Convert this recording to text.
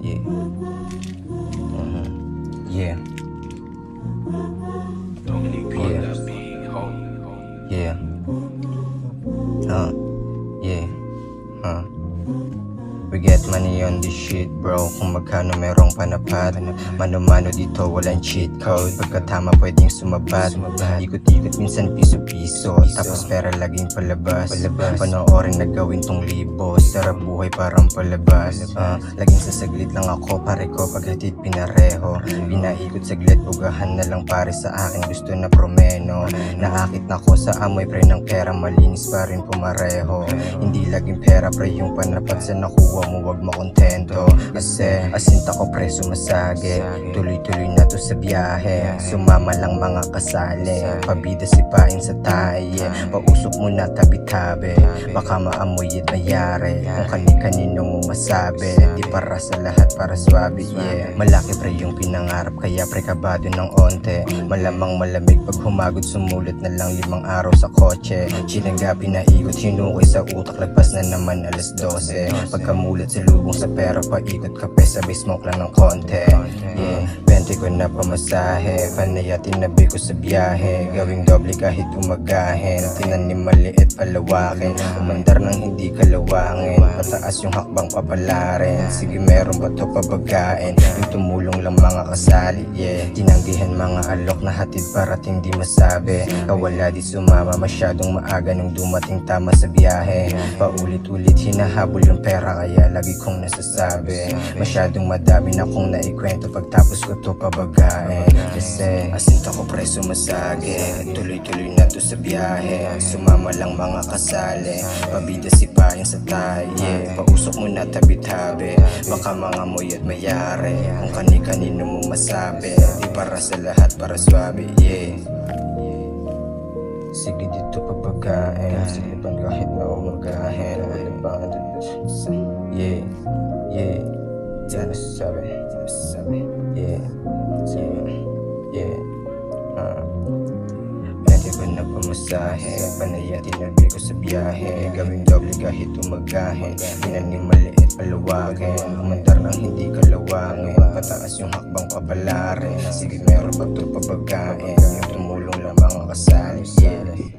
Yeah. Yeah. Yeah. Yeah. We get money on this shit, bro. Kung magkano merong panapat, mano-mano dito walang cheat code. Pagkatama pwedeng sumabat, ikot-ikot minsan piso-piso, tapos pera laging palabas. Panoorin na gawin tong libo, sarap buhay parang palabas. Laging sasaglit lang ako, pare ko paghatid pinareho. Pinaikot saglit, bugahan na lang pare sa akin, gusto na promeno. Naakit na ko sa amoy pre ng pera, malinis pa rin pumareho. Hindi laging pera pre yung panapat, sa nakuha mo wag makontento. Kasi asinta ko pre sumasage, tuloy-tuloy na to sa biyahe. Sumama lang mga kasali, pabida sipain sa taye. Pausok mo na tabi-tabi, baka maamoy at mayari. Kung kani-kanino mo masabi, di para sa lahat para swabe, yeah. Malaki pre yung pinangarap, kaya pre kabado ng onte. Malamang malamig pag humagod, sumulat na lang 5 araw sa kotse. Chinangga pinaikot, hinukay sa utak, lagpas na naman alas 12. Pagkamulat sa lubong sa pera, paikot kape, sabay smoke lang ng konti. Yeah, 20 ko na pamasahe, panay at tinabi ko sa biyahe. Gawing doble kahit umagahin, tinanim maliit palawakin. Umandar ng hindi kalawangin, pataas yung hakbang papalarin. Sige meron ba to pabagain, yung tumulong lang mga kasali, yeah. Tinanggihan mga alok na hatid parating di masabi. Kawala di sumama masyadong maaga nung dumating tama sa biyahe. Paulit-ulit hinahabol yung pera, kaya lagi kong nasasabi. Masyadong madami na kong naikwento, pagtapos ko to pabagain. Kasi asinta ko pre sumasage, tuloy-tuloy na to sa biyahe. Sumama lang mga kasali, pabida sipain sa taye. Pausok mo na tabi-tabi, baka mga moy at mayari. Kung kani-kanino mo masabi, di para sa lahat para swabe, yeah. Sige dito pabagain, sige pan kahit na umagahin. Yeah, yeah, yeah, sabi, yeah, yeah, Pwede ko na pamasahe, panay at tinabi ko sa biyahe. Gawing doble kahit umagahin, tinanim maliit palawakin. Umandar ng hindi kalawangin, pataas yung hakbang papalarin. Sige meron ba to pabagain, yung tumulong lang mga kasali, yeah.